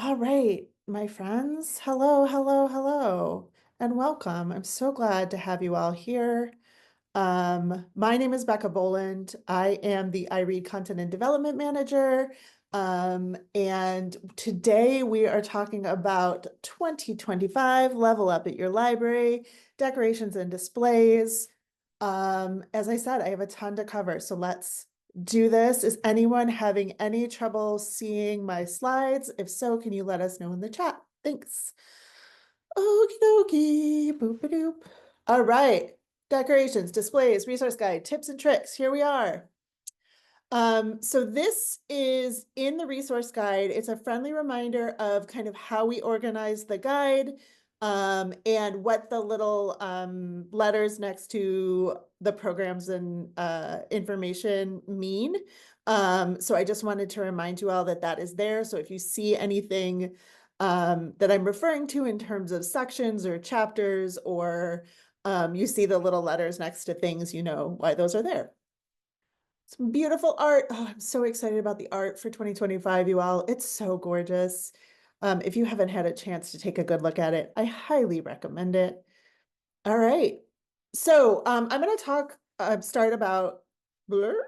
All right, my friends. Hello, hello, hello, and welcome. I'm so glad to have you all here. My name is Becca Boland. I am the iREAD Content and Development Manager. And today we are talking about 2025 Level Up at Your Library, Decorations and Displays. As I said, I have a ton to cover, so let's do this. Is anyone having any trouble seeing my slides? If so, can you let us know in the chat? Thanks. Okie dokie, boop a doop. All right, decorations, displays, resource guide, tips and tricks. Here we are. So this is in the resource guide. It's a friendly reminder of kind of how we organize the guide and what the little letters next to the programs and information mean. So I just wanted to remind you all that that is there. So if you see anything that I'm referring to in terms of sections or chapters, or you see the little letters next to things, you know why those are there. Some beautiful art. Oh, I'm so excited about the art for 2025, you all. It's so gorgeous. If you haven't had a chance to take a good look at it, I highly recommend it. All right. So I'm going to start about blur.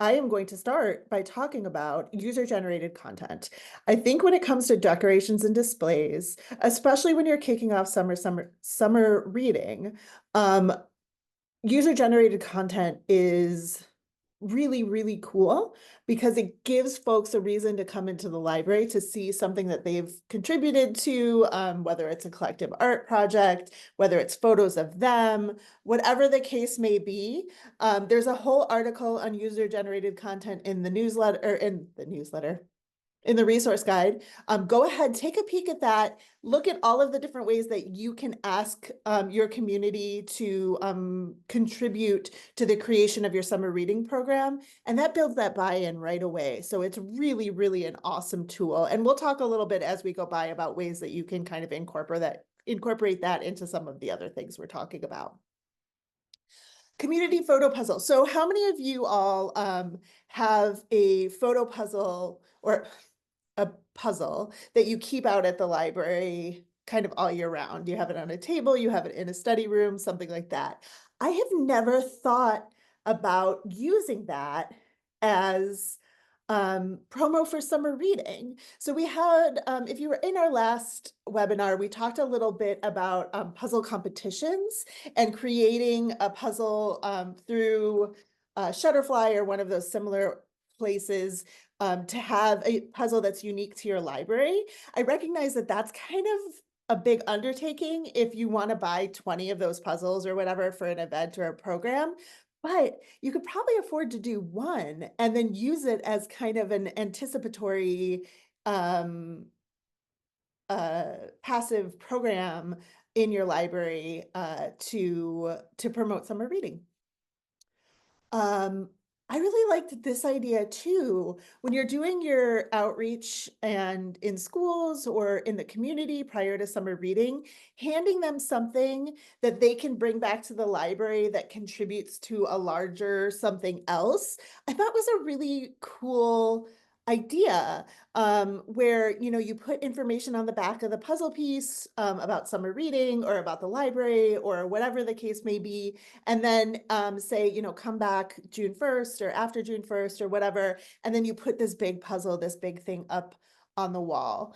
I am going to start by talking about user-generated content. I think when it comes to decorations and displays, especially when you're kicking off summer reading, user-generated content is really, really cool because it gives folks a reason to come into the library to see something that they've contributed to, whether it's a collective art project, whether it's photos of them, whatever the case may be. There's a whole article on user-generated content in the newsletter, in the resource guide. Go ahead, take a peek at that. Look at all of the different ways that you can ask your community to contribute to the creation of your summer reading program. And that builds that buy-in right away. So it's really, really an awesome tool. And we'll talk a little bit as we go by about ways that you can kind of incorporate that into some of the other things we're talking about. Community photo puzzle. So how many of you all have a photo puzzle or a puzzle that you keep out at the library kind of all year round? You have it on a table, you have it in a study room, something like that. I have never thought about using that as promo for summer reading. So we had, if you were in our last webinar, we talked a little bit about puzzle competitions and creating a puzzle through Shutterfly or one of those similar places to have a puzzle that's unique to your library. I recognize that that's kind of a big undertaking if you want to buy 20 of those puzzles or whatever for an event or a program. But you could probably afford to do one and then use it as kind of an anticipatory passive program in your library to promote summer reading. I really liked this idea too. When you're doing your outreach and in schools or in the community prior to summer reading, handing them something that they can bring back to the library that contributes to a larger something else, I thought was a really cool idea, where you put information on the back of the puzzle piece about summer reading or about the library or whatever the case may be, and then say, come back June 1st or after June 1st or whatever, and then you put this big puzzle, this big thing up on the wall.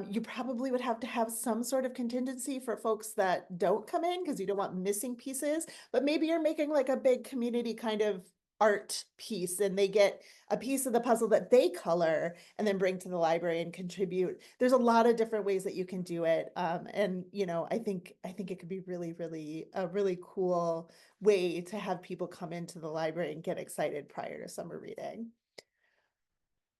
You probably would have to have some sort of contingency for folks that don't come in because you don't want missing pieces, but maybe you're making like a big community kind of art piece and they get a piece of the puzzle that they color and then bring to the library and contribute. There's a lot of different ways that you can do it. And I think it could be really, really a really cool way to have people come into the library and get excited prior to summer reading.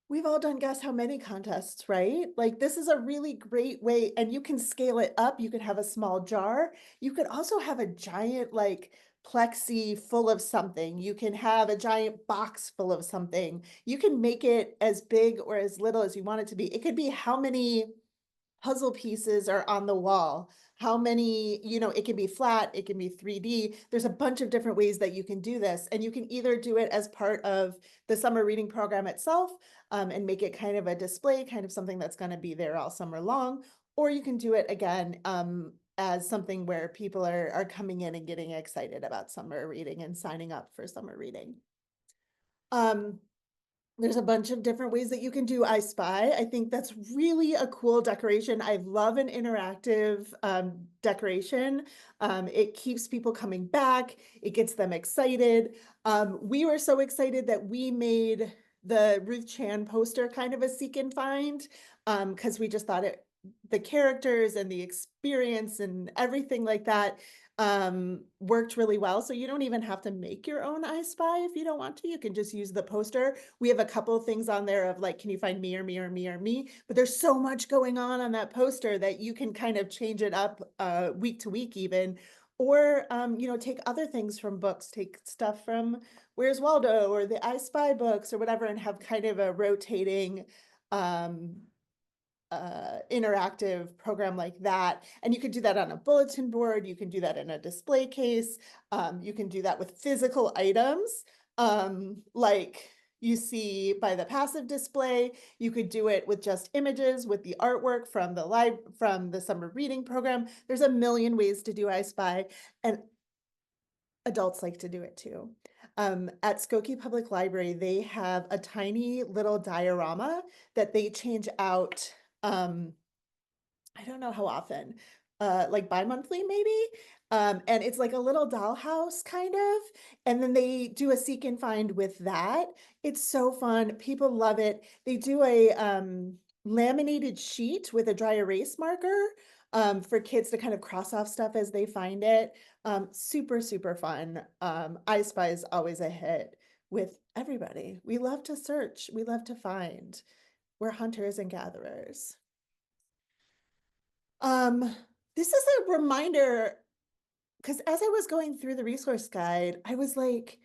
We've all done guess how many contests, right? Like this is a really great way, and you can scale it up. You could have a small jar. You could also have a giant like plexi full of something. You can have a giant box full of something. You can make it as big or as little as you want it to be. It could be how many puzzle pieces are on the wall. how many, it can be flat, it can be 3D. There's a bunch of different ways that you can do this. And you can either do it as part of the summer reading program itself, and make it kind of a display, kind of something that's going to be there all summer long, or you can do it again, as something where people are coming in and getting excited about summer reading and signing up for summer reading. There's a bunch of different ways that you can do I Spy. I think that's really a cool decoration. I love an interactive decoration. It keeps people coming back. It gets them excited. We were so excited that we made the Ruth Chan poster kind of a seek and find, because we just thought the characters and the experience and everything like that worked really well. So you don't even have to make your own I Spy if you don't want to. You can just use the poster. We have a couple of things on there of like, can you find me or me or me or me? But there's so much going on that poster that you can kind of change it up week to week even. Or, take other things from books, take stuff from Where's Waldo or the I Spy books or whatever, and have kind of a rotating interactive program like that. And you could do that on a bulletin board. You can do that in a display case. You can do that with physical items, like you see by the passive display. You could do it with just images, with the artwork from the summer reading program. There's a million ways to do I Spy, and adults like to do it too. At Skokie Public Library, they have a tiny little diorama that they change out. I don't know how often, like bi-monthly maybe. And it's like a little dollhouse kind of, and then they do a seek and find with that. It's so fun. People love it. They do a laminated sheet with a dry erase marker for kids to kind of cross off stuff as they find it. Super, super fun. I Spy is always a hit with everybody. We love to search. We love to find. We're hunters and gatherers. Um, this is a reminder, because as I was going through the resource guide, I was like,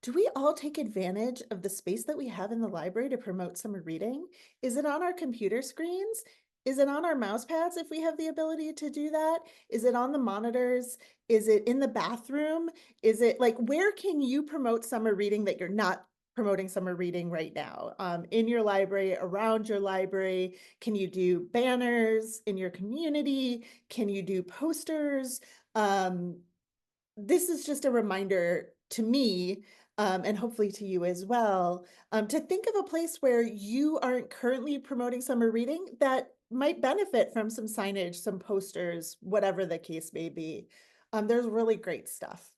do we all take advantage of the space that we have in the library to promote summer reading? Is it on our computer screens? Is it on our mouse pads if we have the ability to do that? Is it on the monitors? Is it in the bathroom? Is it like, where can you promote summer reading that you're not promoting summer reading right now? In your library, around your library? Can you do banners in your community? Can you do posters? This is just a reminder to me, and hopefully to you as well, to think of a place where you aren't currently promoting summer reading that might benefit from some signage, some posters, whatever the case may be. There's really great stuff.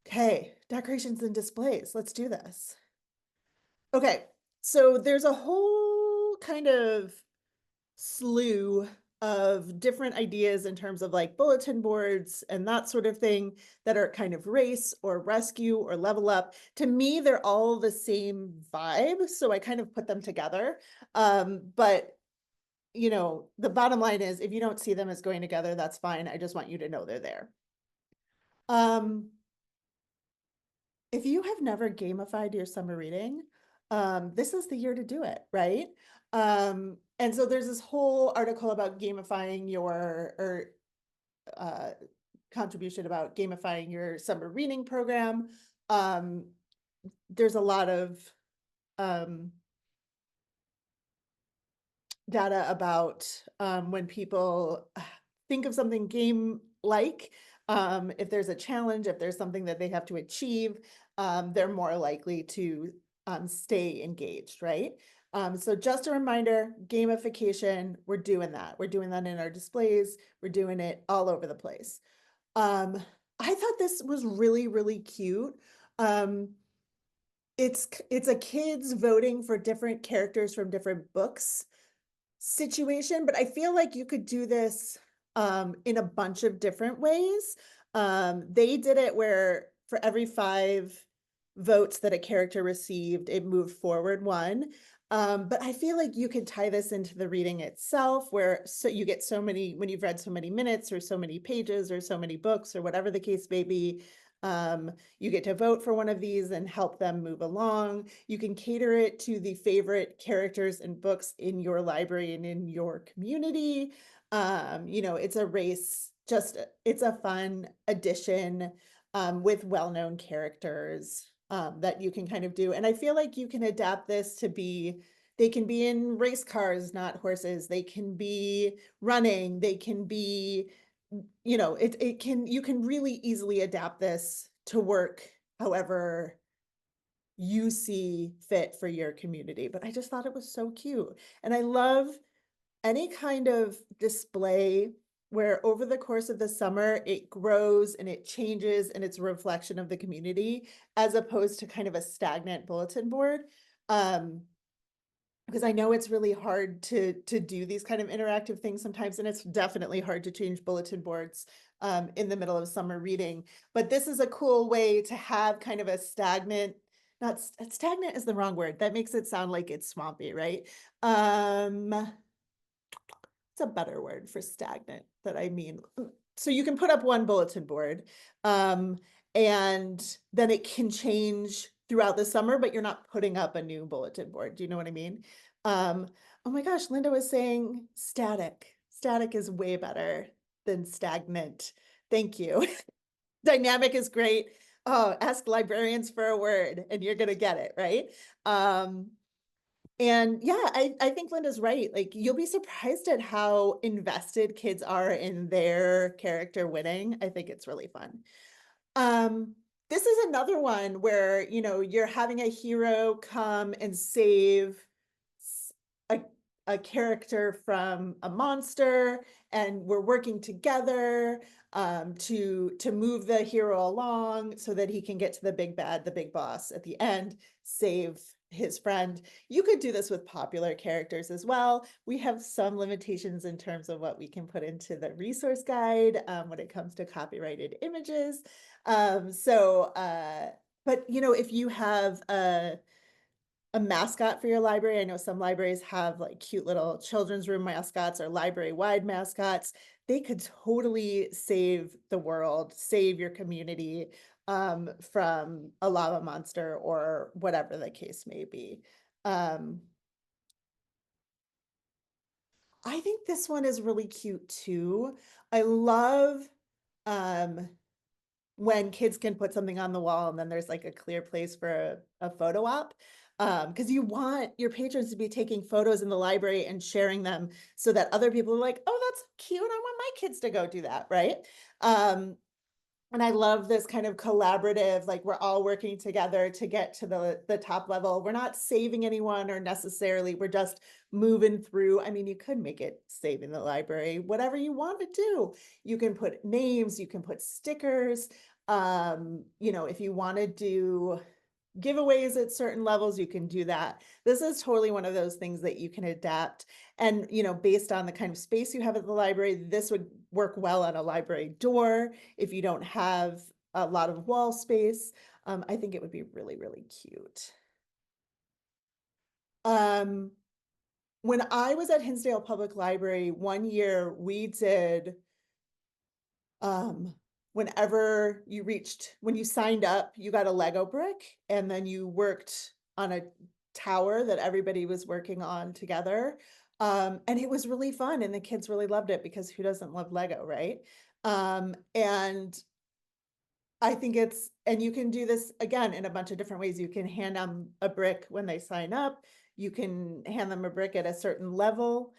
Okay, decorations and displays. Let's do this. Okay, so there's a whole kind of slew of different ideas in terms of like bulletin boards and that sort of thing that are kind of race or rescue or level up. To me, they're all the same vibe, so I kind of put them together. But the bottom line is, if you don't see them as going together, that's fine. I just want you to know they're there. Um, if you have never gamified your summer reading, this is the year to do it, right? And so there's this whole article about gamifying or contribution about gamifying your summer reading program. There's a lot of data about when people think of something game-like, if there's a challenge, if there's something that they have to achieve, they're more likely to stay engaged, right? So just a reminder, gamification, we're doing that. We're doing that in our displays. We're doing it all over the place. I thought this was really, really cute. It's a kids voting for different characters from different books situation, but I feel like you could do this in a bunch of different ways. They did it where for every 5 votes that a character received, it moved forward one. But I feel like you could tie this into the reading itself, where so you get so many, when you've read so many minutes or so many pages or so many books or whatever the case may be, you get to vote for one of these and help them move along. You can cater it to the favorite characters and books in your library and in your community. It's a race, it's a fun addition with well-known characters that you can kind of do. And I feel like you can adapt this to be, they can be in race cars, not horses. They can be running, they can be, you can really easily adapt this to work however you see fit for your community. But I just thought it was so cute. And I love any kind of display where over the course of the summer it grows and it changes and it's a reflection of the community as opposed to kind of a stagnant bulletin board. Um, because I know it's really hard to do these kind of interactive things sometimes, and it's definitely hard to change bulletin boards in the middle of summer reading. But this is a cool way to have kind of a stagnant, not stagnant is the wrong word. That makes it sound like it's swampy, right? It's a better word for stagnant that I mean. So you can put up one bulletin board, and then it can change throughout the summer, but you're not putting up a new bulletin board. Do you know what I mean? Um, oh my gosh, Linda was saying static. Static is way better than stagnant. Thank you. Dynamic is great. Oh, ask librarians for a word and you're gonna get it, right? And yeah, I think Linda's right. Like, you'll be surprised at how invested kids are in their character winning. I think it's really fun. Um, this is another one where, you're having a hero come and save a, a character from a monster, and we're working together to move the hero along so that he can get to the big bad, the big boss at the end, save his friend. You could do this with popular characters as well. We have some limitations in terms of what we can put into the resource guide when it comes to copyrighted images. But if you have a mascot for your library, I know some libraries have like cute little children's room mascots or library-wide mascots. They could totally save the world, save your community from a lava monster or whatever the case may be. I think this one is really cute too. I love um, when kids can put something on the wall and then there's like a clear place for a photo op. Because you want your patrons to be taking photos in the library and sharing them so that other people are like, oh, that's cute. I want my kids to go do that, right? And I love this kind of collaborative, like we're all working together to get to the top level. We're not saving anyone or necessarily, we're just moving through. I mean, you could make it saving the library, whatever you want to do. You can put names, you can put stickers. If you want to do giveaways at certain levels, you can do that. This is totally one of those things that you can adapt. And, based on the kind of space you have at the library, this would work well on a library door. If you don't have a lot of wall space, I think it would be really, really cute. When I was at Hinsdale Public Library, one year we did whenever when you signed up, you got a Lego brick, and then you worked on a tower that everybody was working on together. And it was really fun, and the kids really loved it because who doesn't love Lego, right? And I think and you can do this again in a bunch of different ways. You can hand them a brick when they sign up. You can hand them a brick at a certain level.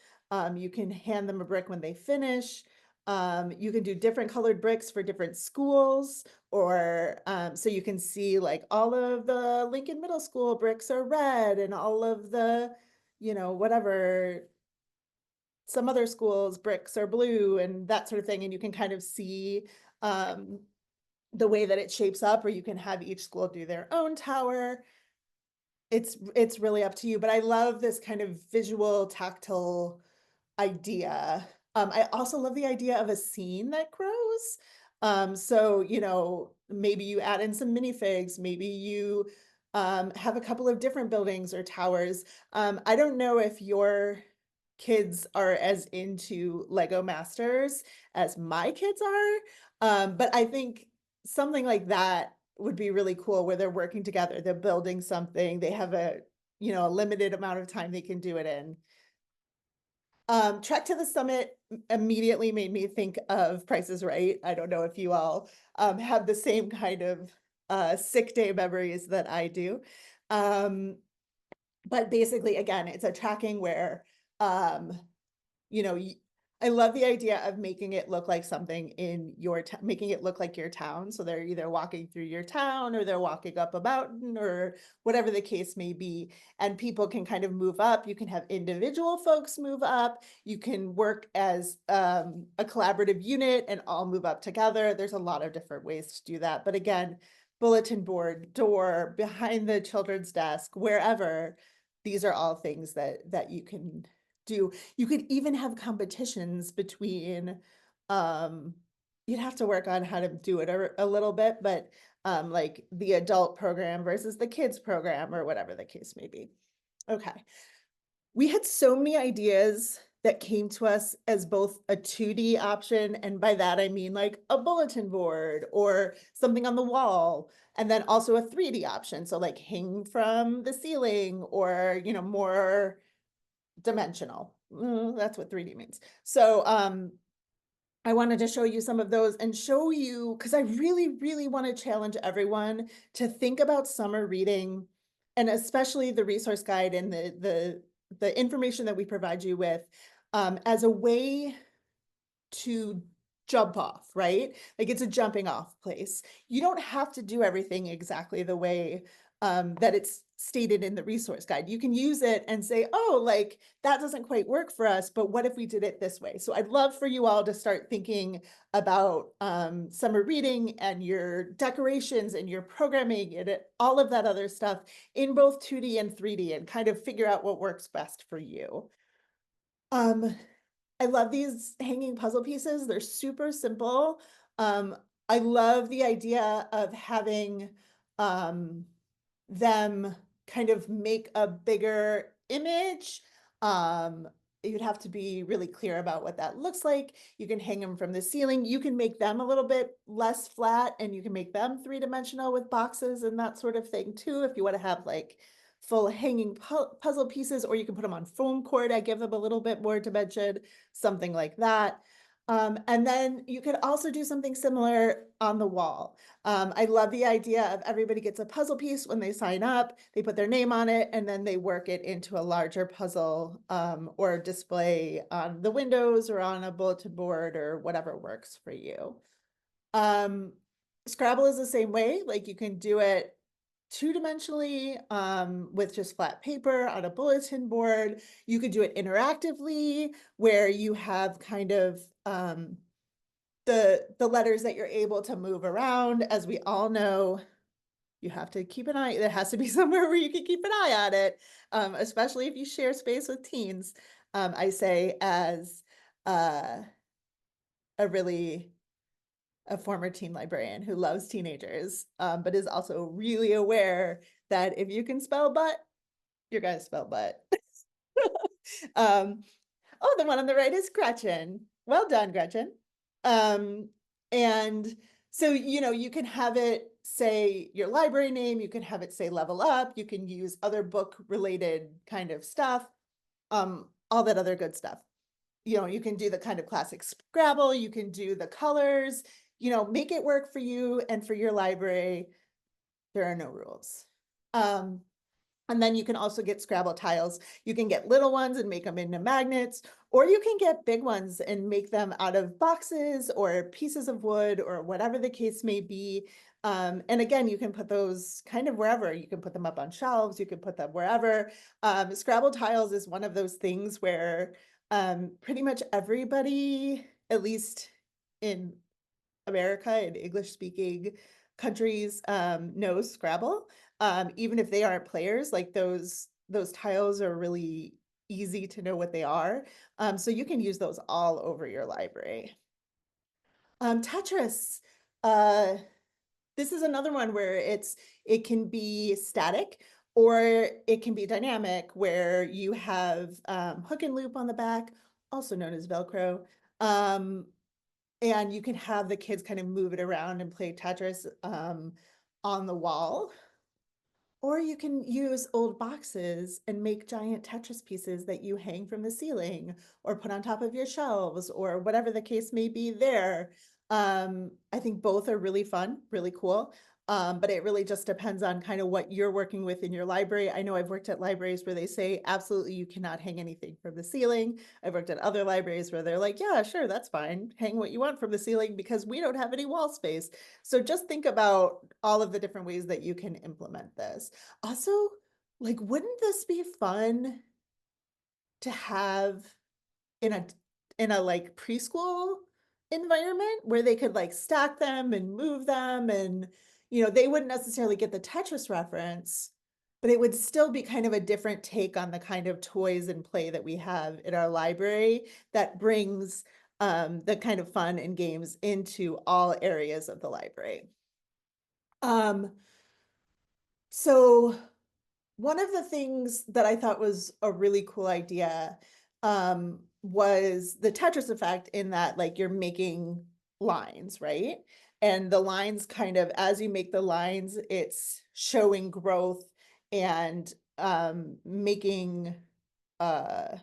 You can hand them a brick when they finish. You can do different colored bricks for different schools, or so you can see like all of the Lincoln Middle School bricks are red and all of the, whatever, some other schools bricks are blue and that sort of thing. And you can kind of see the way that it shapes up, or you can have each school do their own tower. It's really up to you, but I love this kind of visual tactile idea. I also love the idea of a scene that grows. So, maybe you add in some minifigs, maybe you have a couple of different buildings or towers. I don't know if your kids are as into Lego Masters as my kids are, but I think something like that would be really cool where they're working together, they're building something, they have a limited amount of time they can do it in. Trek to the Summit immediately made me think of Price is Right. I don't know if you all have the same kind of sick day memories that I do. Um, but basically, again, it's a tracking where um, you know, I love the idea of making it look like something in your town, making it look like your town. So they're either walking through your town or they're walking up a mountain or whatever the case may be. And people can kind of move up. You can have individual folks move up. You can work as a collaborative unit and all move up together. There's a lot of different ways to do that. But again, bulletin board, door, behind the children's desk, wherever, these are all things that you can do. You could even have competitions between, you'd have to work on how to do it a little bit, but like the adult program versus the kids program or whatever the case may be. Okay. We had so many ideas that came to us as both a 2D option, and by that I mean like a bulletin board or something on the wall, and then also a 3D option, so like hang from the ceiling or, you know, more dimensional. That's what 3D means. So I wanted to show you some of those and show you, because I really, really want to challenge everyone to think about summer reading, and especially the resource guide and the information that we provide you with as a way to jump off, right? Like it's a jumping off place. You don't have to do everything exactly the way that it's stated in the resource guide. You can use it and say, oh, like that doesn't quite work for us, but what if we did it this way? So I'd love for you all to start thinking about summer reading and your decorations and your programming and all of that other stuff in both 2D and 3D and kind of figure out what works best for you. Um, I love these hanging puzzle pieces. They're super simple. Um, I love the idea of having um, them kind of make a bigger image. Um, you'd have to be really clear about what that looks like. You can hang them from the ceiling. You can make them a little bit less flat and you can make them three-dimensional with boxes and that sort of thing too, if you want to have like full hanging puzzle pieces, or you can put them on foam cord. I give them a little bit more dimension, something like that. And then you could also do something similar on the wall. I love the idea of everybody gets a puzzle piece when they sign up, they put their name on it, and then they work it into a larger puzzle or display on the windows or on a bulletin board or whatever works for you. Scrabble is the same way, like you can do it two-dimensionally with just flat paper on a bulletin board. You could do it interactively where you have kind of the letters that you're able to move around. As we all know, you have to keep an eye, there has to be somewhere where you can keep an eye on it, especially if you share space with teens. I say as a really a former teen librarian who loves teenagers, but is also really aware that if you can spell butt, you're gonna spell butt. um, oh, the one on the right is Gretchen. Well done, Gretchen. Um, and so, you know, you can have it say your library name, you can have it say level up, you can use other book related kind of stuff, all that other good stuff. You know, you can do the kind of classic Scrabble, you can do the colors, you know, make it work for you and for your library. There are no rules. And then you can also get Scrabble tiles. You can get little ones and make them into magnets, or you can get big ones and make them out of boxes or pieces of wood or whatever the case may be. And again, you can put those kind of wherever. You can put them up on shelves, you can put them wherever. Scrabble tiles is one of those things where pretty much everybody, at least in America and English speaking countries, knows Scrabble. Even if they aren't players, like those tiles are really easy to know what they are. So you can use those all over your library. Tetris. Uh, this is another one where it can be static or it can be dynamic, where you have hook and loop on the back, also known as Velcro. And you can have the kids kind of move it around and play Tetris on the wall. Or you can use old boxes and make giant Tetris pieces that you hang from the ceiling or put on top of your shelves or whatever the case may be there. I think both are really fun, really cool. But it really just depends on kind of what you're working with in your library. I know I've worked at libraries where they say absolutely you cannot hang anything from the ceiling. I've worked at other libraries where they're like, yeah, sure, that's fine. Hang what you want from the ceiling because we don't have any wall space. So just think about all of the different ways that you can implement this. Also, like, wouldn't this be fun to have in a like preschool environment where they could like stack them and move them and they wouldn't necessarily get the Tetris reference, but it would still be kind of a different take on the kind of toys and play that we have in our library that brings the kind of fun and games into all areas of the library. Um, so one of the things that I thought was a really cool idea was the Tetris effect in that like you're making lines, right? And the lines kind of, as you make the lines, it's showing growth and making uh,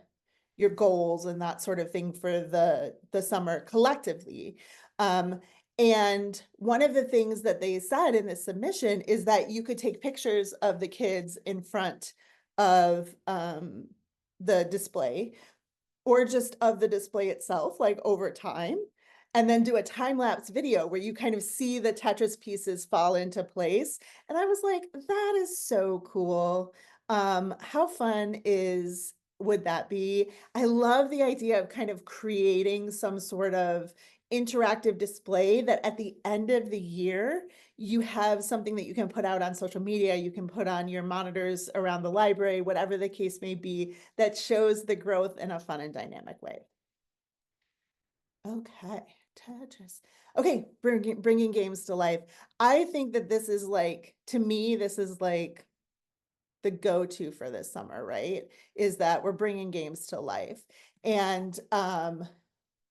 your goals and that sort of thing for the summer collectively. Um, and one of the things that they said in the submission is that you could take pictures of the kids in front of the display or just of the display itself, like over time, and then do a time-lapse video where you kind of see the Tetris pieces fall into place. And I was like, that is so cool. How fun would that be? I love the idea of kind of creating some sort of interactive display that at the end of the year, you have something that you can put out on social media, you can put on your monitors around the library, whatever the case may be, that shows the growth in a fun and dynamic way. Okay, Tetris. Okay, bringing games to life. I think that this is like, to me, this is like the go-to for this summer, right? Is that we're bringing games to life. And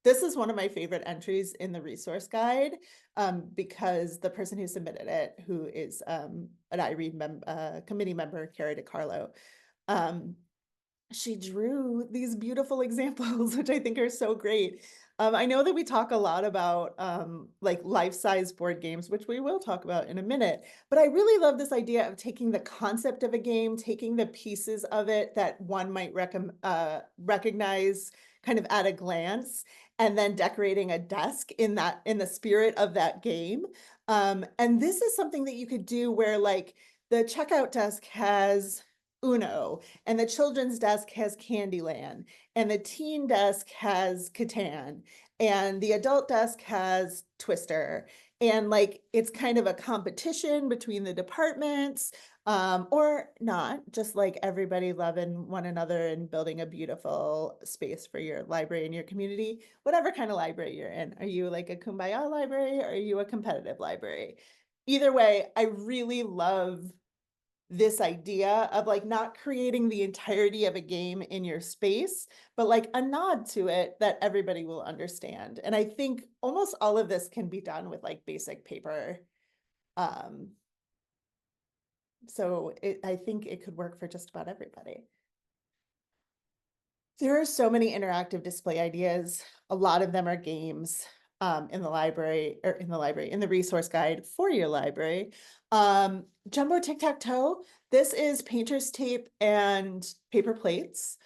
this is one of my favorite entries in the resource guide because the person who submitted it, who is an iREAD committee member, Cara DiCarlo, um, she drew these beautiful examples, which I think are so great. I know that we talk a lot about like life-size board games, which we will talk about in a minute, but I really love this idea of taking the concept of a game, taking the pieces of it that one might recognize kind of at a glance, and then decorating a desk in the spirit of that game. And this is something that you could do where like the checkout desk has Uno, and the children's desk has Candyland, and the teen desk has Catan, and the adult desk has Twister. And like it's kind of a competition between the departments, or not, just like everybody loving one another and building a beautiful space for your library and your community, whatever kind of library you're in. Are you like a kumbaya library or are you a competitive library? Either way, I really love this idea of like not creating the entirety of a game in your space, but like a nod to it that everybody will understand. And I think almost all of this can be done with like basic paper. Um, I think it could work for just about everybody. There are so many interactive display ideas. A lot of them are games in the library, in the resource guide for your library. Jumbo tic-tac-toe. This is painter's tape and paper plates.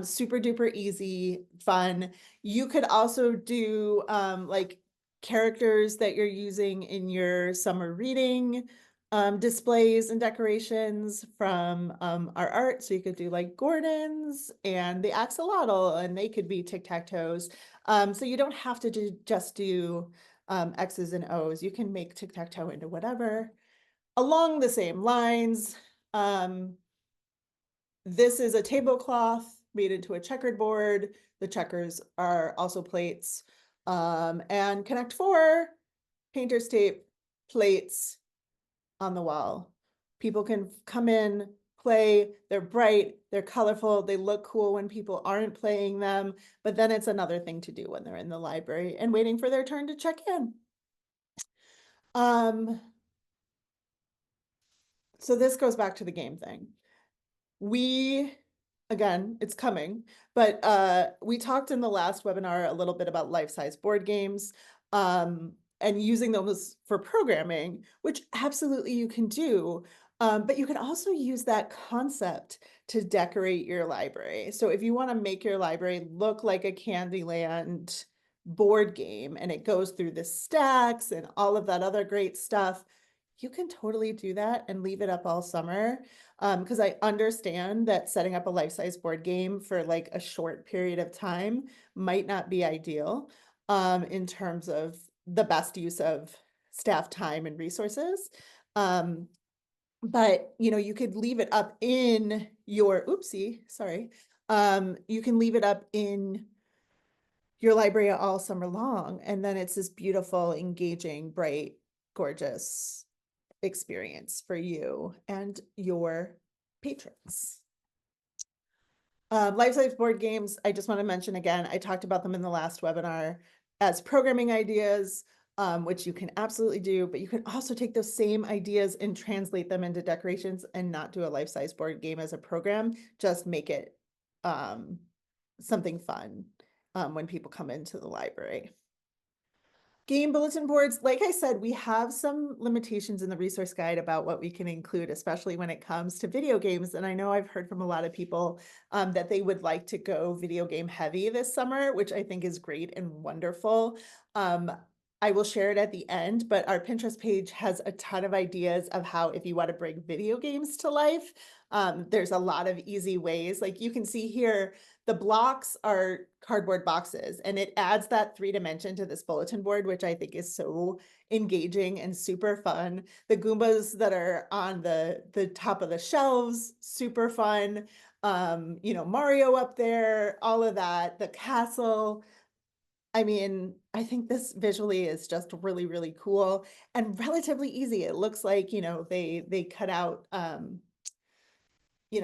Super duper easy, fun. You could also do like characters that you're using in your summer reading displays and decorations from our art. So you could do like Gordon's and the axolotl, and they could be tic-tac-toes. So you don't have to just do X's and O's. You can make tic-tac-toe into whatever. Along the same lines, this is a tablecloth made into a checkered board. The checkers are also plates. And Connect Four, painter's tape, plates, on the wall. People can come in, play, they're bright, they're colorful, they look cool when people aren't playing them, but then it's another thing to do when they're in the library and waiting for their turn to check in. So this goes back to the game thing. We, again, it's coming, but we talked in the last webinar a little bit about life-size board games and using those for programming, which absolutely you can do. But you can also use that concept to decorate your library. So if you want to make your library look like a Candyland board game and it goes through the stacks and all of that other great stuff, you can totally do that and leave it up all summer. Because I understand that setting up a life-size board game for like a short period of time might not be ideal in terms of the best use of staff time and resources. But you could leave it up in your, oopsie, sorry. You can leave it up in your library all summer long, and then it's this beautiful, engaging, bright, gorgeous experience for you and your patrons. Life-size board games, I just want to mention again, I talked about them in the last webinar as programming ideas, which you can absolutely do, but you can also take those same ideas and translate them into decorations and not do a life-size board game as a program, just make it something fun when people come into the library. Game bulletin boards, like I said, we have some limitations in the resource guide about what we can include, especially when it comes to video games. And I know I've heard from a lot of people that they would like to go video game heavy this summer, which I think is great and wonderful. I will share it at the end, but our Pinterest page has a ton of ideas of how, if you want to bring video games to life, there's a lot of easy ways. Like you can see here, the blocks are cardboard boxes, and it adds that 3 dimension to this bulletin board, which I think is so engaging and super fun. The Goombas that are on the top of the shelves, super fun. Mario up there, all of that, the castle. I mean, I think this visually is just really, really cool and relatively easy. It looks like, they cut out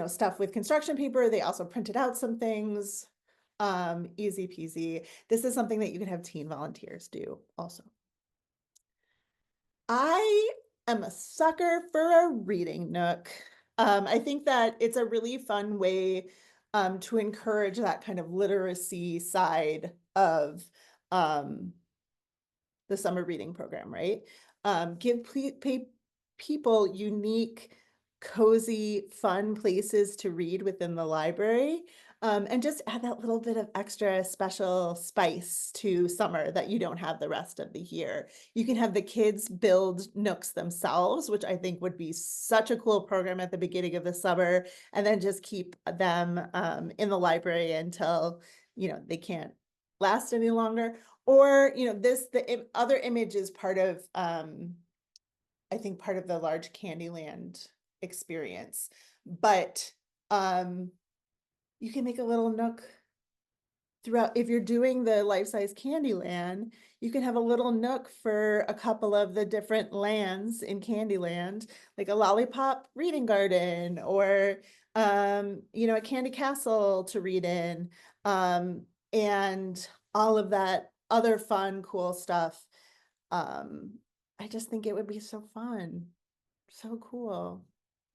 stuff with construction paper. They also printed out some things. Easy peasy. This is something that you can have teen volunteers do also. I am a sucker for a reading nook. I think that it's a really fun way to encourage that kind of literacy side of the summer reading program, right? Give people unique, cozy, fun places to read within the library, and just add that little bit of extra special spice to summer that you don't have the rest of the year. You can have the kids build nooks themselves, which I think would be such a cool program at the beginning of the summer, and then just keep them in the library until they can't last any longer. Or the other image is part of I think part of the large Candyland experience, but you can make a little nook throughout. If you're doing the life-size Candyland, you can have a little nook for a couple of the different lands in Candyland, like a lollipop reading garden, or a candy castle to read in, and all of that other fun, cool stuff. I just think it would be so fun. So cool.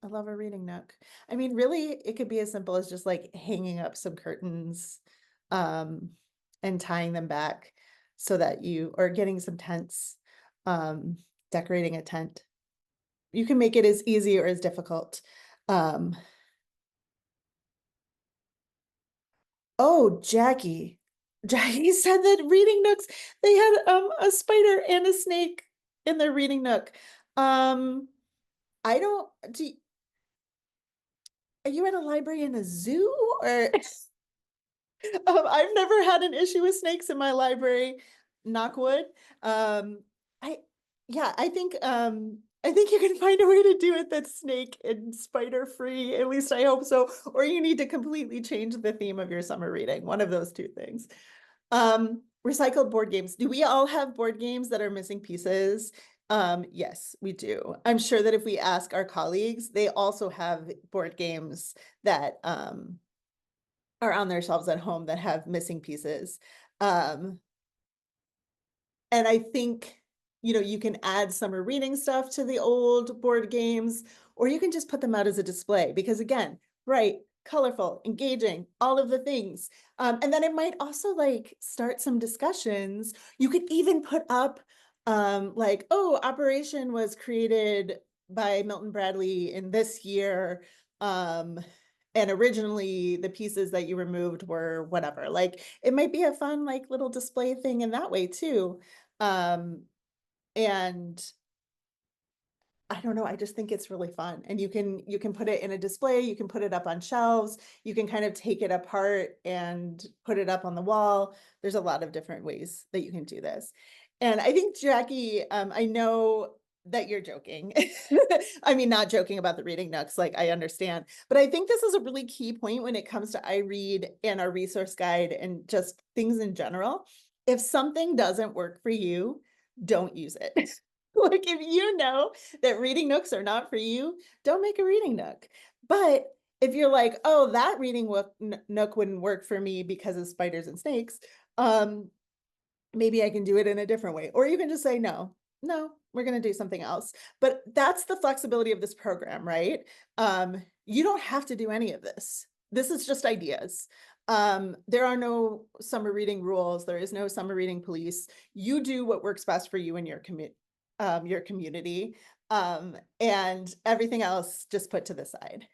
I love a reading nook. I mean, really, it could be as simple as just like hanging up some curtains um, and tying them back so that or getting some tents, decorating a tent. You can make it as easy or as difficult. Um, oh, Jackie. Jackie said that reading nooks, they had a spider and a snake in their reading nook. I don't, are you at a library in a zoo or? I've never had an issue with snakes in my library, knock wood. I yeah, I think you can find a way to do it that's snake and spider free. At least I hope so. Or you need to completely change the theme of your summer reading. One of those two things. Recycled board games. Do we all have board games that are missing pieces? Yes, we do. I'm sure that if we ask our colleagues, they also have board games that are on their shelves at home that have missing pieces. And I think you can add summer reading stuff to the old board games, or you can just put them out as a display because again, bright, colorful, engaging, all of the things. And then it might also like start some discussions. You could even put up like, oh, Operation was created by Milton Bradley in this year. And originally the pieces that you removed were whatever. Like it might be a fun like little display thing in that way too. And I don't know, I just think it's really fun. And you can put it in a display, you can put it up on shelves, you can kind of take it apart and put it up on the wall. There's a lot of different ways that you can do this. And I think Jackie, I know that you're joking. I mean, not joking about the reading nooks, like I understand, but I think this is a really key point when it comes to iRead and our resource guide and just things in general. If something doesn't work for you, don't use it. Like if you know that reading nooks are not for you, don't make a reading nook. But if you're like, oh, that reading nook wouldn't work for me because of spiders and snakes, maybe I can do it in a different way. Or you can just say, no, we're going to do something else. But that's the flexibility of this program, right? You don't have to do any of this. This is just ideas. There are no summer reading rules. There is no summer reading police. You do what works best for you and your community, and everything else just put to the side.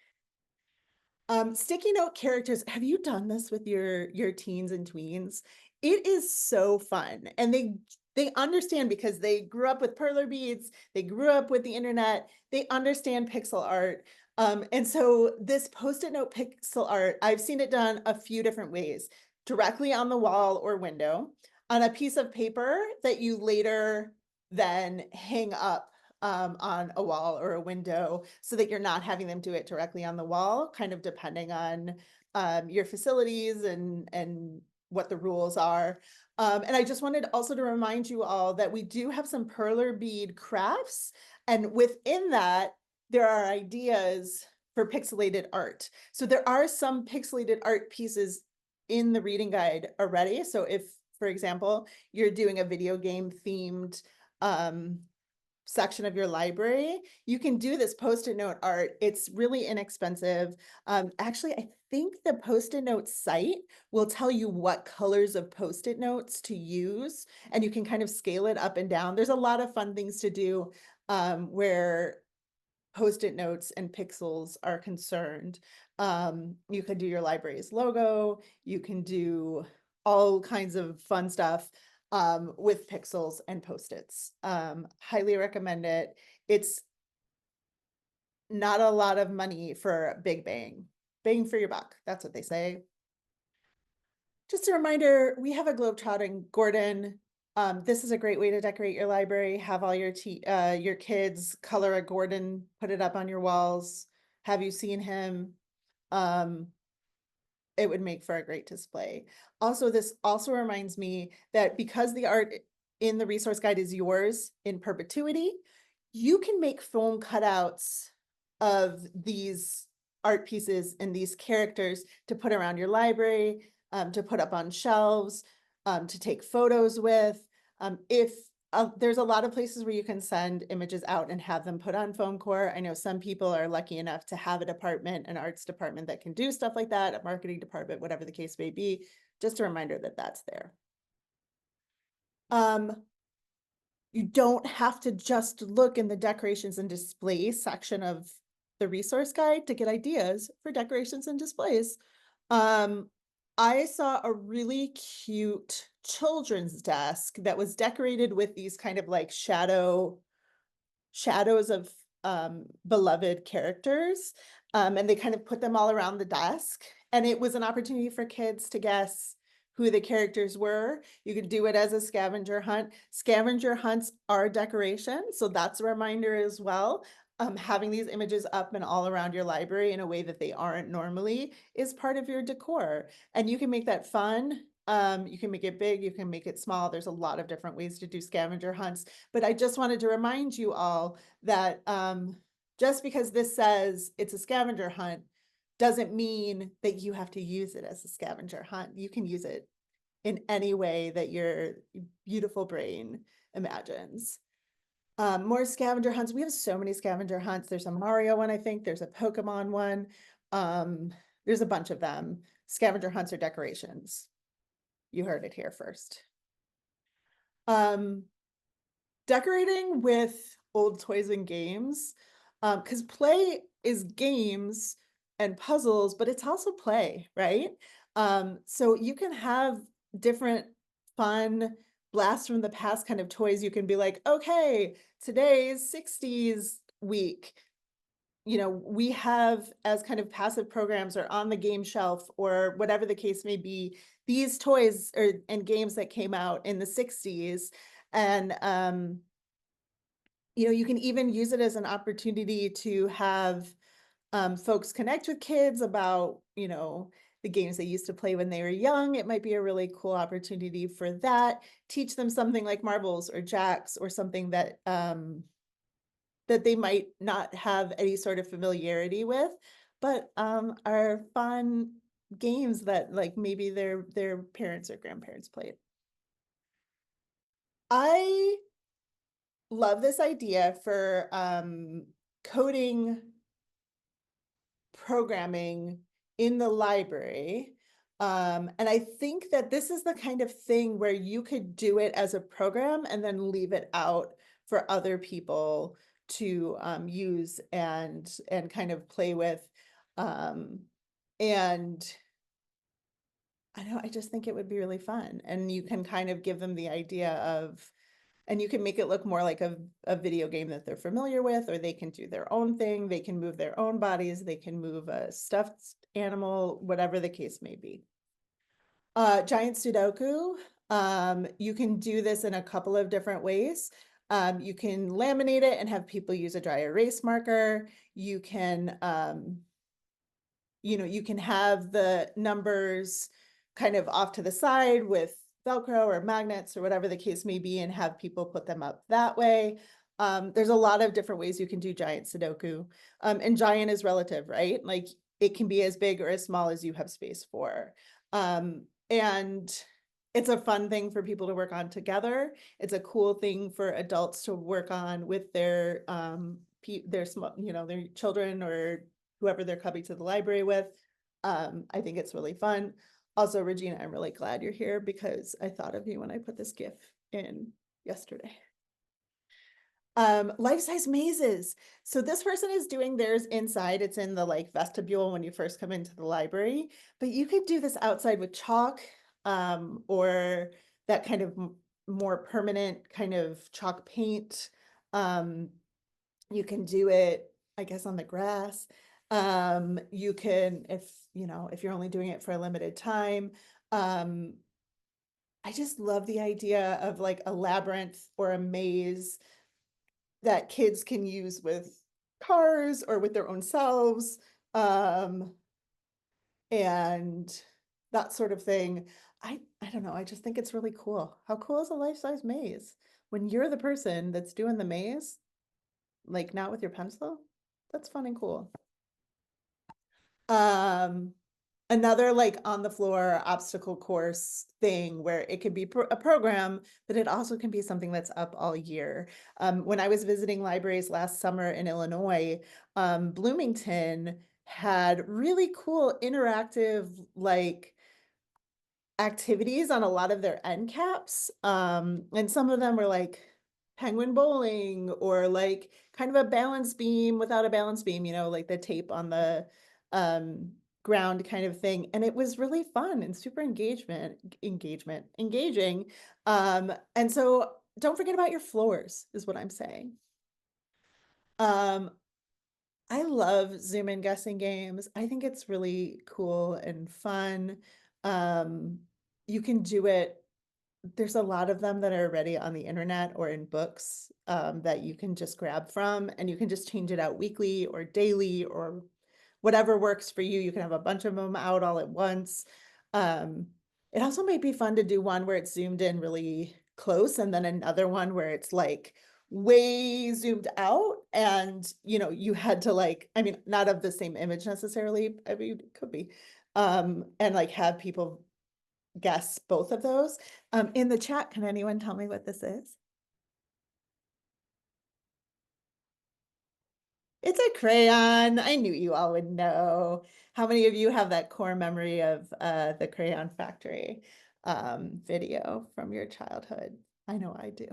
Sticky note characters. Have you done this with your teens and tweens? It is so fun, and they understand because they grew up with perler beads. They grew up with the internet. They understand pixel art. And so this post-it note pixel art, I've seen it done a few different ways, directly on the wall or window, on a piece of paper that you later then hang up on a wall or a window so that you're not having them do it directly on the wall, kind of depending on your facilities and what the rules are. And I just wanted also to remind you all that we do have some perler bead crafts, and within that, there are ideas for pixelated art. So there are some pixelated art pieces in the reading guide already. So if, for example, you're doing a video game themed section of your library, you can do this post-it note art. It's really inexpensive. Actually, I think the post-it note site will tell you what colors of post-it notes to use, and you can kind of scale it up and down. There's a lot of fun things to do where post-it notes and pixels are concerned. You could do your library's logo, you can do all kinds of fun stuff with pixels and post-its. Highly recommend it. It's not a lot of money for big bang. Bang for your buck. That's what they say. Just a reminder, we have a Globetrotting Gordon. This is a great way to decorate your library. Have all your kids color a Gordon, put it up on your walls. Have you seen him? It would make for a great display. Also, this also reminds me that because the art in the resource guide is yours in perpetuity, you can make foam cutouts of these art pieces and these characters to put around your library, to put up on shelves, to take photos with. If there's a lot of places where you can send images out and have them put on foam core. I know some people are lucky enough to have a department, an arts department that can do stuff like that, a marketing department, whatever the case may be. Just a reminder that that's there. You don't have to just look in the decorations and displays section of the resource guide to get ideas for decorations and displays. I saw a really cute children's desk that was decorated with these kind of like shadows of beloved characters. And they kind of put them all around the desk. And it was an opportunity for kids to guess who the characters were. You could do it as a scavenger hunt. Scavenger hunts are decoration, so that's a reminder as well. Having these images up and all around your library in a way that they aren't normally is part of your decor. And you can make that fun. You can make it big, you can make it small. There's a lot of different ways to do scavenger hunts. But I just wanted to remind you all that just because this says it's a scavenger hunt doesn't mean that you have to use it as a scavenger hunt. You can use it in any way that your beautiful brain imagines. More scavenger hunts. We have so many scavenger hunts. There's a Mario one, I think. There's a Pokemon one. Um, there's a bunch of them. Scavenger hunts are decorations. You heard it here first. Um, Decorating with old toys and games, because play is games and puzzles, but it's also play, right? So you can have different fun blast from the past kind of toys. You can be like, okay, today's 60s week. You know, we have as kind of passive programs or on the game shelf or whatever the case may be, these toys or and games that came out in the 60s. And you know, you can even use it as an opportunity to have folks connect with kids about, you know, the games they used to play when they were young. It might be a really cool opportunity for that. Teach them something like marbles or jacks or something that that they might not have any sort of familiarity with, but are fun games that like maybe their parents or grandparents played. I love this idea for coding programming in the library. And I think that this is the kind of thing where you could do it as a program and then leave it out for other people to use and kind of play with. Um, and I know, I just think it would be really fun. And you can kind of give them the idea of, and you can make it look more like a video game that they're familiar with, or they can do their own thing. They can move their own bodies. They can move a stuffed animal, whatever the case may be. Giant Sudoku. You can do this in a couple of different ways. You can laminate it and have people use a dry erase marker. You can you know, you can have the numbers kind of off to the side with Velcro or magnets or whatever the case may be and have people put them up that way. There's a lot of different ways you can do giant Sudoku. And giant is relative, right? Like it can be as big or as small as you have space for. And it's a fun thing for people to work on together. It's a cool thing for adults to work on with their small, you know, their children or whoever they're coming to the library with. I think it's really fun. Also, Regina, I'm really glad you're here because I thought of you when I put this GIF in yesterday. Life-size mazes. So this person is doing theirs inside. It's in the like vestibule when you first come into the library, but you could do this outside with chalk, or that kind of more permanent kind of chalk paint. You can do it, I guess, on the grass. You can, if you know, if you're only doing it for a limited time. I just love the idea of like a labyrinth or a maze that kids can use with cars or with their own selves, and that sort of thing. I don't know, I just think it's really cool. How cool is a life-size maze? When you're the person that's doing the maze, like not with your pencil, that's fun and cool. Um, Another like on the floor obstacle course thing where it could be a program, but it also can be something that's up all year. When I was visiting libraries last summer in Illinois, Bloomington had really cool interactive like activities on a lot of their end caps. And some of them were like penguin bowling or like kind of a balance beam without a balance beam, you know, like the tape on the um, ground kind of thing. And it was really fun and super engaging. And so don't forget about your floors, is what I'm saying. Um, I love Zoom in guessing games. I think it's really cool and fun. Um, you can do it. There's a lot of them that are already on the internet or in books, that you can just grab from, and you can just change it out weekly or daily or whatever works for you. You can have a bunch of them out all at once. Um, it also might be fun to do one where it's zoomed in really close and then another one where it's like way zoomed out and you know you had to like, I mean, not of the same image necessarily, I mean it could be, and like have people guess both of those. In the chat, can anyone tell me what this is? It's a crayon. I knew you all would know. How many of you have that core memory of the Crayon Factory video from your childhood? I know I do.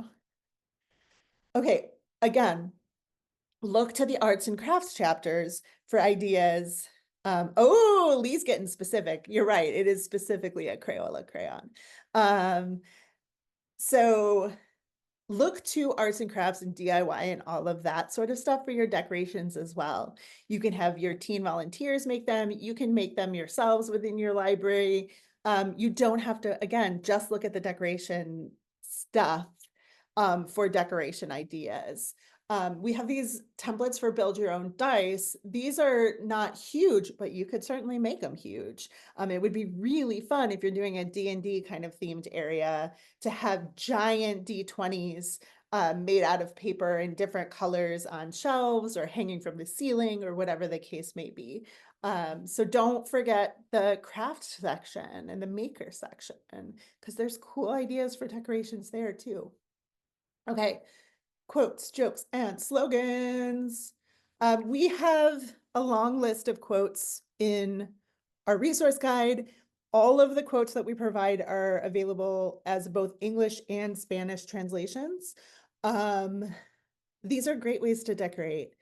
Okay, again, look to the arts and crafts chapters for ideas. Oh, Lee's getting specific. You're right. It is specifically a Crayola crayon. Um, so look to arts and crafts and DIY and all of that sort of stuff for your decorations as well. You can have your teen volunteers make them. You can make them yourselves within your library. You don't have to, again, just look at the decoration stuff for decoration ideas. We have these templates for build your own dice. These are not huge, but you could certainly make them huge. It would be really fun if you're doing a D&D kind of themed area to have giant D20s made out of paper in different colors on shelves or hanging from the ceiling or whatever the case may be. So don't forget the craft section and the maker section because there's cool ideas for decorations there too. Okay, quotes, jokes, and slogans. We have a long list of quotes in our resource guide. All of the quotes that we provide are available as both English and Spanish translations. These are great ways to decorate.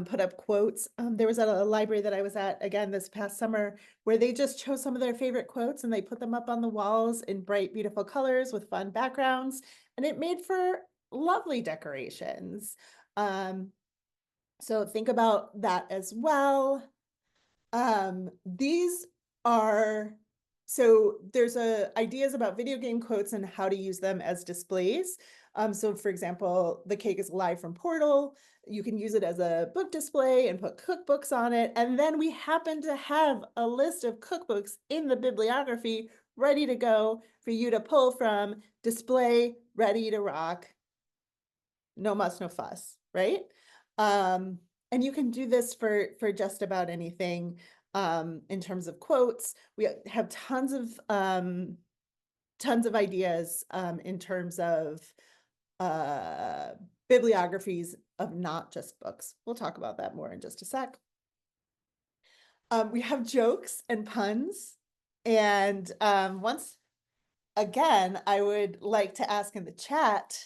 Put up quotes. There was a library that I was at again this past summer where they just chose some of their favorite quotes and they put them up on the walls in bright, beautiful colors with fun backgrounds, and it made for lovely decorations. So think about that as well. These are, so there's ideas about video game quotes and how to use them as displays. So for example, the cake is live from Portal. You can use it as a book display and put cookbooks on it. And then we happen to have a list of cookbooks in the bibliography ready to go for you to pull from, display, ready to rock. No muss, no fuss, right? And you can do this for just about anything in terms of quotes. We have tons of ideas in terms of bibliographies of not just books. We'll talk about that more in just a sec. We have jokes and puns. And once again, I would like to ask in the chat,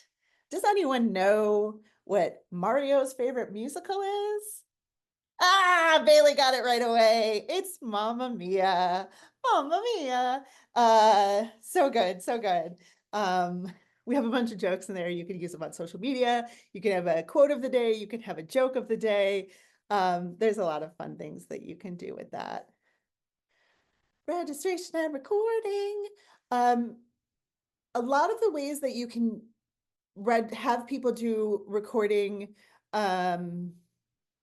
does anyone know what Mario's favorite musical is? Ah, Bailey got it right away. It's Mamma Mia. Mamma Mia. So good, so good. We have a bunch of jokes in there. You can use them on social media. You can have a quote of the day. You can have a joke of the day. There's a lot of fun things that you can do with that. Registration and recording. A lot of the ways that you can have people do recording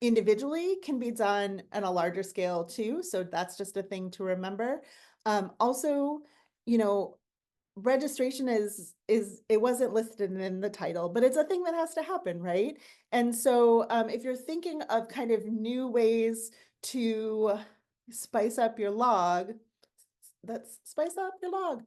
individually can be done on a larger scale too. So that's just a thing to remember. Also, you know, registration is it wasn't listed in the title, but it's a thing that has to happen, right? And so if you're thinking of kind of new ways to spice up your log, let's spice up your log.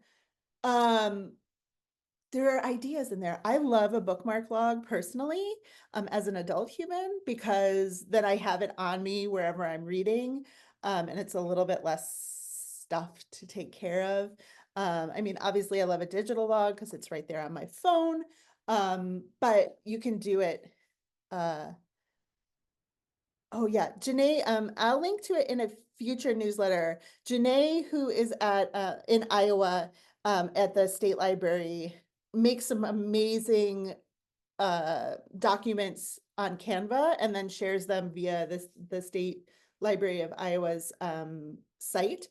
There are ideas in there. I love a bookmark log personally, as an adult human, because then I have it on me wherever I'm reading, and it's a little bit less stuff to take care of. I mean, obviously I love a digital log because it's right there on my phone, but you can do it. Oh yeah, Janae, I'll link to it in a future newsletter. Janae, who is at in Iowa at the state library, makes some amazing documents on Canva and then shares them via the State Library of Iowa's site.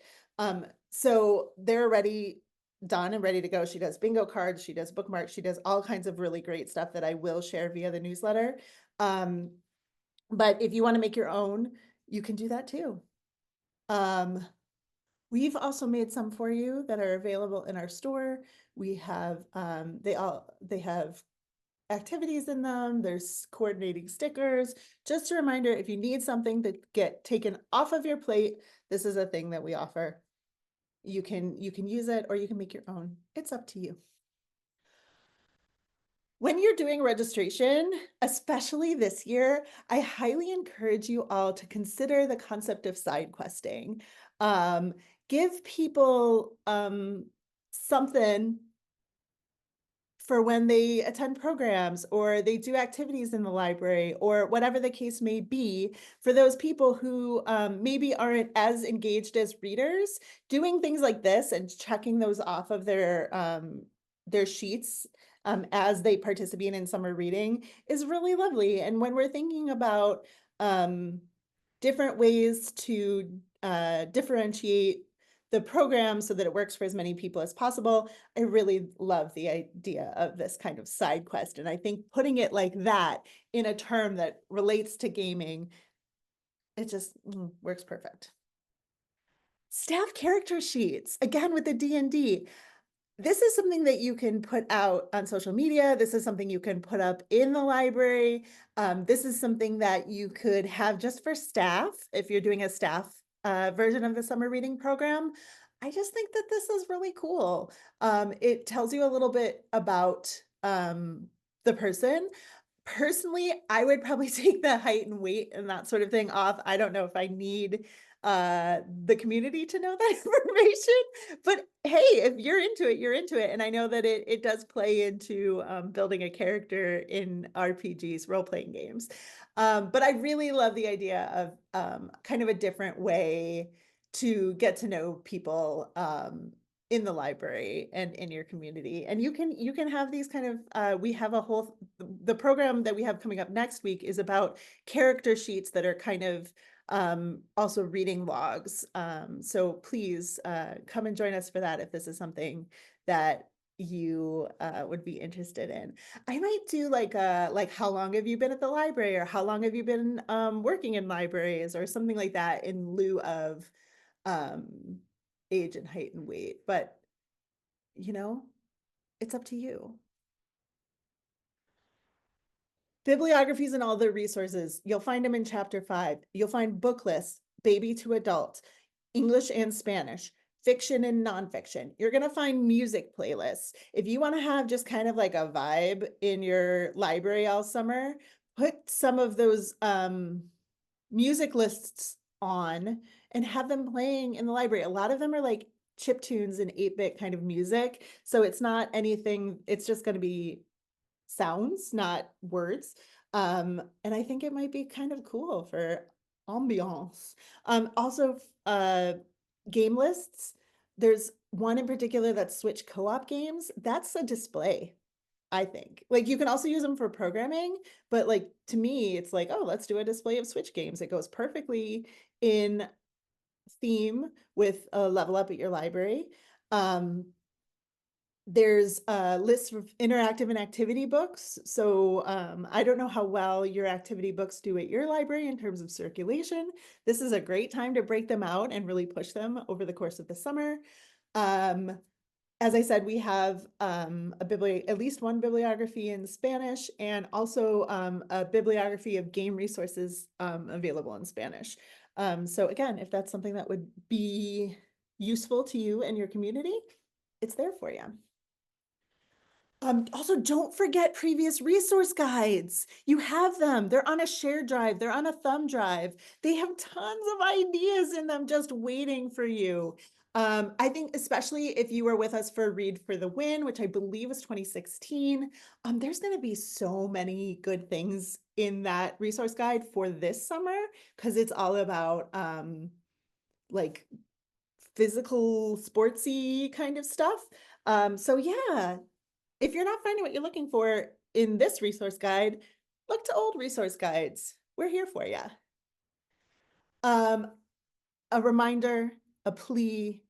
So they're already done and ready to go. She does bingo cards, she does bookmarks, she does all kinds of really great stuff that I will share via the newsletter. But if you want to make your own, you can do that too. We've also made some for you that are available in our store. We have they have activities in them. There's coordinating stickers. Just a reminder, if you need something to get taken off of your plate, this is a thing that we offer. You can use it or you can make your own. It's up to you. When you're doing registration, especially this year, I highly encourage you all to consider the concept of side questing. Um, Give people something for when they attend programs or they do activities in the library or whatever the case may be. For those people who maybe aren't as engaged as readers, doing things like this and checking those off of their sheets as they participate in summer reading is really lovely. And when we're thinking about um, different ways to differentiate the program so that it works for as many people as possible, I really love the idea of this kind of side quest. And I think putting it like that in a term that relates to gaming, it just works perfect. Staff character sheets, again with the D&D. This is something that you can put out on social media. This is something you can put up in the library. This is something that you could have just for staff if you're doing a staff version of the summer reading program. I just think that this is really cool. It tells you a little bit about the person. Personally, I would probably take the height and weight and that sort of thing off. I don't know if I need the community to know that information, but hey, if you're into it, you're into it. And I know that it does play into building a character in RPGs, role-playing games. But I really love the idea of kind of a different way to get to know people in the library and in your community. And you can have these kind of we have a whole the program that we have coming up next week is about character sheets that are kind of also reading logs. So please come and join us for that if this is something that you would be interested in. I might do like how long have you been at the library or how long have you been working in libraries or something like that in lieu of um, age and height and weight. But you know, it's up to you. Bibliographies and all the resources, you'll find them in chapter 5. You'll find book lists, baby to adult, English and Spanish, fiction and nonfiction. You're going to find music playlists. If you want to have just kind of like a vibe in your library all summer, put some of those music lists on and have them playing in the library. A lot of them are like chip tunes and 8-bit kind of music. So it's not anything, it's just going to be sounds, not words. And I think it might be kind of cool for ambiance. Also, game lists. There's one in particular that's Switch co-op games. That's a display, I think. Like you can also use them for programming, but like to me, it's like, oh, let's do a display of Switch games. It goes perfectly in theme with a level up at your library. There's a list of interactive and activity books. So I don't know how well your activity books do at your library in terms of circulation. This is a great time to break them out and really push them over the course of the summer. As I said, we have at least one bibliography in Spanish and also a bibliography of game resources available in Spanish. So again, if that's something that would be useful to you and your community, it's there for you. Also, don't forget previous resource guides. You have them. They're on a shared drive. They're on a thumb drive. They have tons of ideas in them just waiting for you. I think especially if you were with us for Read for the Win, which I believe was 2016, there's going to be so many good things in that resource guide for this summer because it's all about like physical sportsy kind of stuff. So yeah, if you're not finding what you're looking for in this resource guide, look to old resource guides. We're here for you. A reminder, a plea,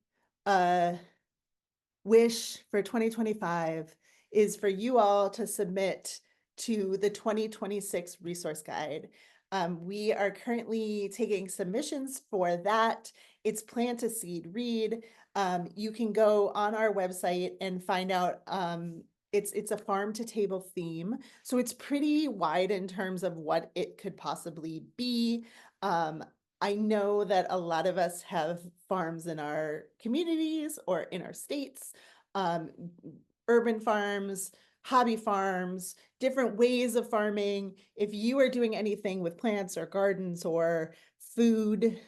a wish for 2025 is for you all to submit to the 2026 resource guide. We are currently taking submissions for that. It's Plant a Seed Read. You can go on our website and find out it's a farm to table theme. So it's pretty wide in terms of what it could possibly be. I know that a lot of us have farms in our communities or in our states, urban farms, hobby farms, different ways of farming. If you are doing anything with plants or gardens or food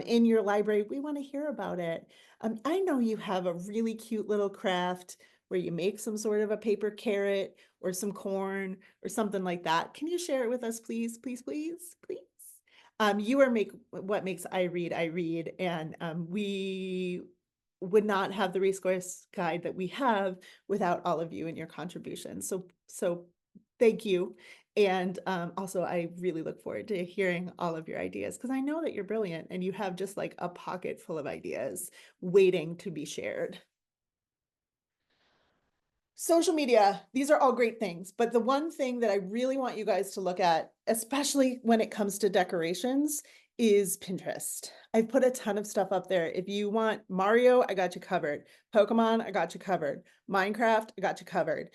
in your library, we want to hear about it. I know you have a really cute little craft where you make some sort of a paper carrot or some corn or something like that. Can you share it with us, please, please, please, please? You are what makes iREAD, and we would not have the resource guide that we have without all of you and your contributions. So thank you. And also, I really look forward to hearing all of your ideas because I know that you're brilliant and you have just like a pocket full of ideas waiting to be shared. Social media, these are all great things, but the one thing that I really want you guys to look at, especially when it comes to decorations, is Pinterest. I've put a ton of stuff up there. If you want Mario, I got you covered. Pokemon, I got you covered. Minecraft, I got you covered.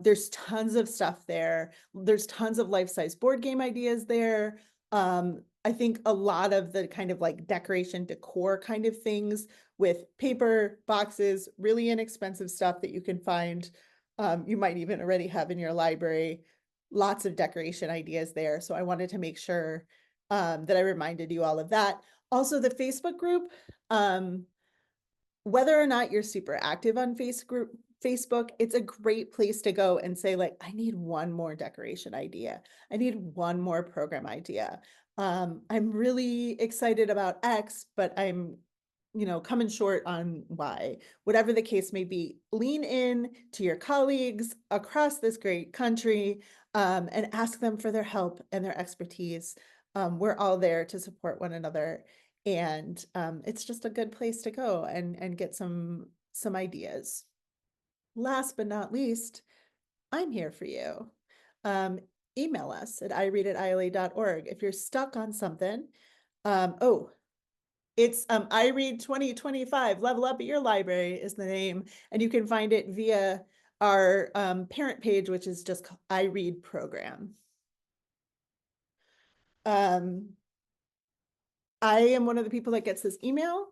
There's tons of stuff there. There's tons of life-size board game ideas there. I think a lot of the kind of like decoration decor kind of things with paper, boxes, really inexpensive stuff that you can find. You might even already have in your library. Lots of decoration ideas there. So I wanted to make sure that I reminded you all of that. Also, the Facebook group, whether or not you're super active on Facebook, it's a great place to go and say, like, I need one more decoration idea. I need one more program idea. I'm really excited about X, but I'm coming short on Y. Whatever the case may be, lean in to your colleagues across this great country and ask them for their help and their expertise. We're all there to support one another, and it's just a good place to go and get some ideas. Last but not least, I'm here for you. Email us at iread@ila.org if you're stuck on something. Oh, it's iREAD 2025, Level Up at Your Library is the name, and you can find it via our parent page, which is just iREAD program. I am one of the people that gets this email.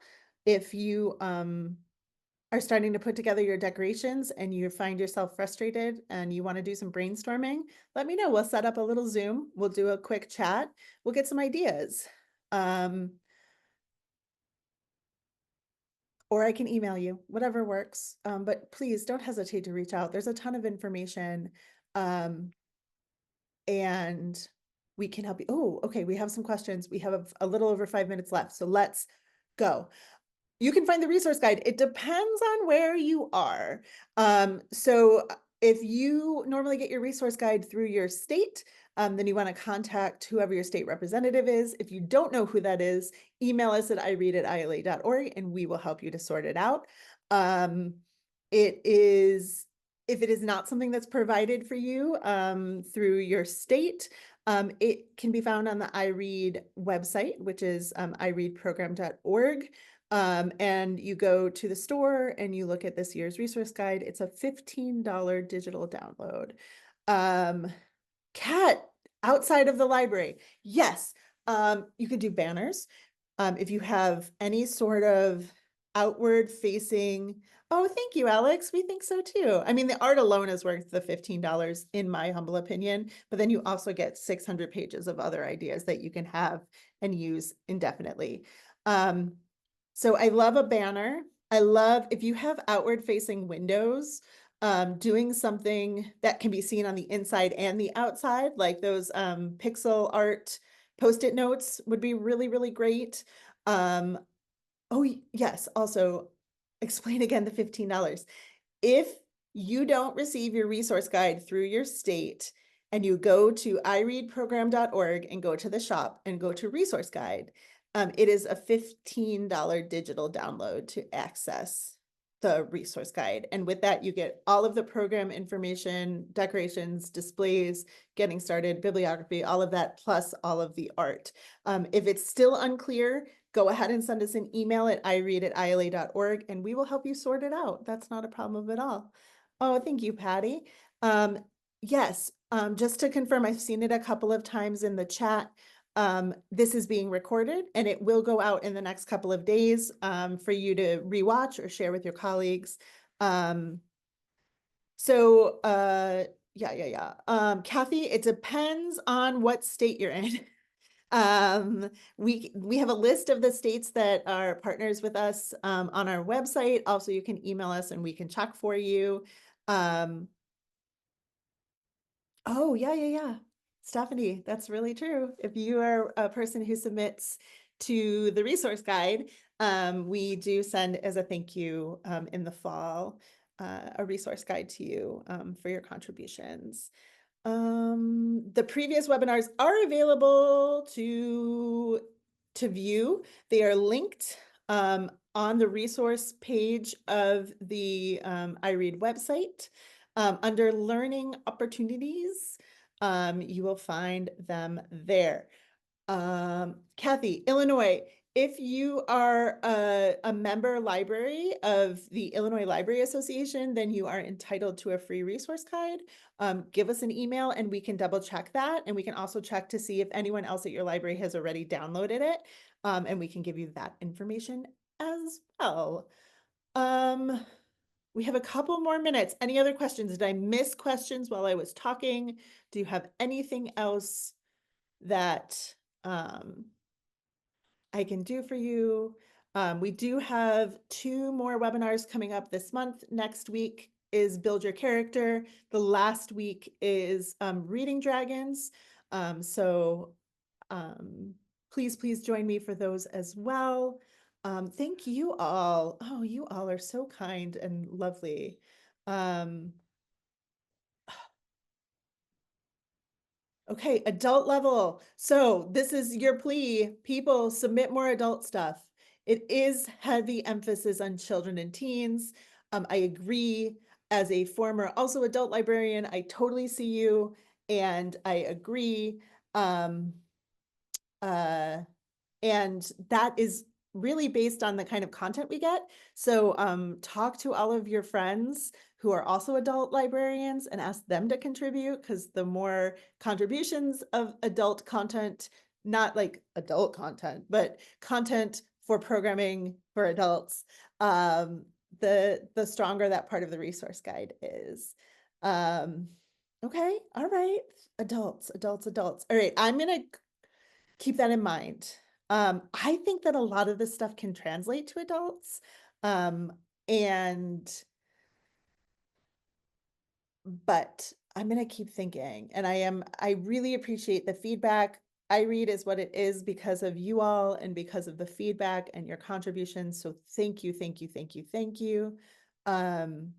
If you are starting to put together your decorations and you find yourself frustrated and you want to do some brainstorming, let me know. We'll set up a little Zoom. We'll do a quick chat. We'll get some ideas. Or I can email you, whatever works. But please don't hesitate to reach out. There's a ton of information. And we can help you. Oh, okay. We have some questions. We have a little over 5 minutes left. So let's go. You can find the resource guide. It depends on where you are. So if you normally get your resource guide through your state, then you want to contact whoever your state representative is. If you don't know who that is, email us at iread@ila.org and we will help you to sort it out. If it is not something that's provided for you through your state, it can be found on the iREAD website, which is ireadprogram.org. And you go to the store and you look at this year's resource guide. It's a $15 digital download. Cat outside of the library. Yes, you could do banners. If you have any sort of outward facing, oh, thank you, Alex. We think so too. I mean, the art alone is worth the $15 in my humble opinion, but then you also get 600 pages of other ideas that you can have and use indefinitely. So I love a banner. I love if you have outward facing windows, doing something that can be seen on the inside and the outside, like those pixel art Post-it notes would be really, really great. Oh, yes. Also, explain again the $15. If you don't receive your resource guide through your state and you go to ireadprogram.org and go to the shop and go to resource guide, it is a $15 digital download to access the resource guide. And with that, you get all of the program information, decorations, displays, getting started, bibliography, all of that, plus all of the art. If it's still unclear, go ahead and send us an email at iread@ila.org and we will help you sort it out. That's not a problem at all. Oh, thank you, Patty. Yes, just to confirm, I've seen it a couple of times in the chat. This is being recorded and it will go out in the next couple of days for you to rewatch or share with your colleagues. So, yeah. Kathy, it depends on what state you're in. We have a list of the states that are partners with us on our website. Also, you can email us and we can check for you. Um, oh, yeah. Stephanie, that's really true. If you are a person who submits to the resource guide, we do send as a thank you in the fall a resource guide to you for your contributions. The previous webinars are available to view. They are linked on the resource page of the iREAD website. Under learning opportunities, you will find them there. Kathy, Illinois, if you are a member library of the Illinois Library Association, then you are entitled to a free resource guide. Give us an email and we can double check that. And we can also check to see if anyone else at your library has already downloaded it. And we can give you that information as well. We have a couple more minutes. Any other questions? Did I miss questions while I was talking? Do you have anything else that I can do for you? We do have 2 more webinars coming up this month. Next week is Build Your Character. The last week is Reading Dragons. So please join me for those as well. Thank you all. Oh, you all are so kind and lovely. Okay, adult level. So this is your plea. People, submit more adult stuff. It is heavy emphasis on children and teens. I agree. As a former also adult librarian, I totally see you and I agree. Um, uh, and that is really based on the kind of content we get. So talk to all of your friends who are also adult librarians and ask them to contribute, because the more contributions of adult content, not like adult content, but content for programming for adults, the stronger that part of the resource guide is. Okay, all right, adults. All right, I'm gonna keep that in mind. I think that a lot of this stuff can translate to adults. Um, and but I'm gonna keep thinking, and I really appreciate the feedback. iREAD is what it is because of you all and because of the feedback and your contributions. So thank you. Um,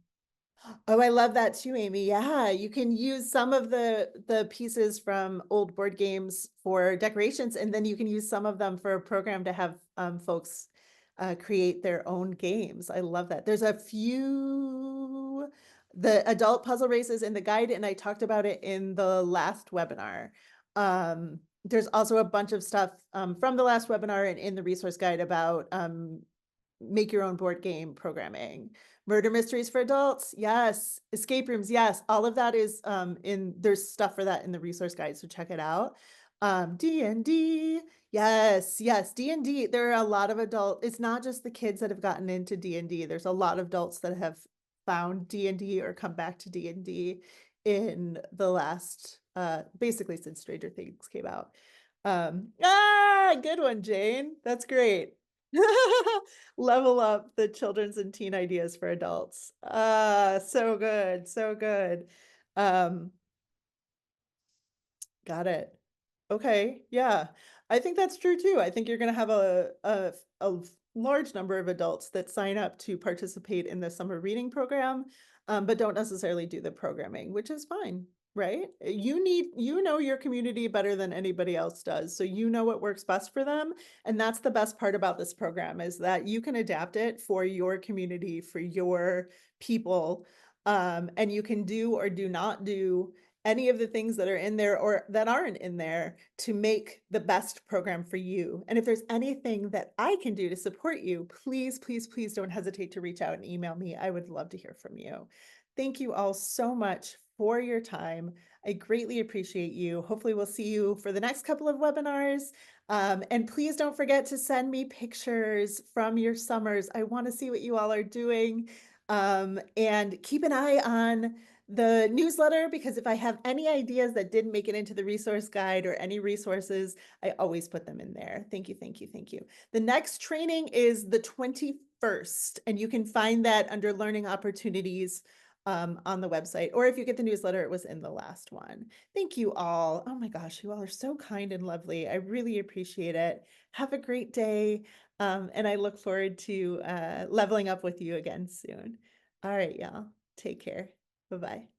Oh, I love that too, Amy. Yeah, you can use some of the pieces from old board games for decorations, and then you can use some of them for a program to have folks create their own games. I love that. There's a few the adult puzzle races in the guide, and I talked about it in the last webinar. There's also a bunch of stuff from the last webinar and in the resource guide about make your own board game programming. Murder mysteries for adults, yes. Escape rooms, yes. All of that is there's stuff for that in the resource guide, so check it out. D&D, yes. D&D. There are a lot of adult. It's not just the kids that have gotten into D&D. There's a lot of adults that have found D&D or come back to D&D in the last basically since Stranger Things came out. Good one, Jane. That's great. Level up the children's and teen ideas for adults. So good. Um, got it. Okay, yeah. I think that's true too. I think you're gonna have a large number of adults that sign up to participate in the summer reading program, but don't necessarily do the programming, which is fine, right? You know your community better than anybody else does, so you know what works best for them, and that's the best part about this program is that you can adapt it for your community, for your people, and you can do or do not do any of the things that are in there or that aren't in there to make the best program for you. And if there's anything that I can do to support you, please don't hesitate to reach out and email me. I would love to hear from you. Thank you all so much for your time. I greatly appreciate you. Hopefully we'll see you for the next couple of webinars. And please don't forget to send me pictures from your summers. I want to see what you all are doing. And keep an eye on the newsletter because if I have any ideas that didn't make it into the resource guide or any resources, I always put them in there. Thank you, thank you, thank you. The next training is the 21st, and you can find that under learning opportunities on the website. Or if you get the newsletter, it was in the last one. Thank you all. Oh my gosh, you all are so kind and lovely. I really appreciate it. Have a great day. And I look forward to leveling up with you again soon. All right, y'all. Take care. Bye-bye.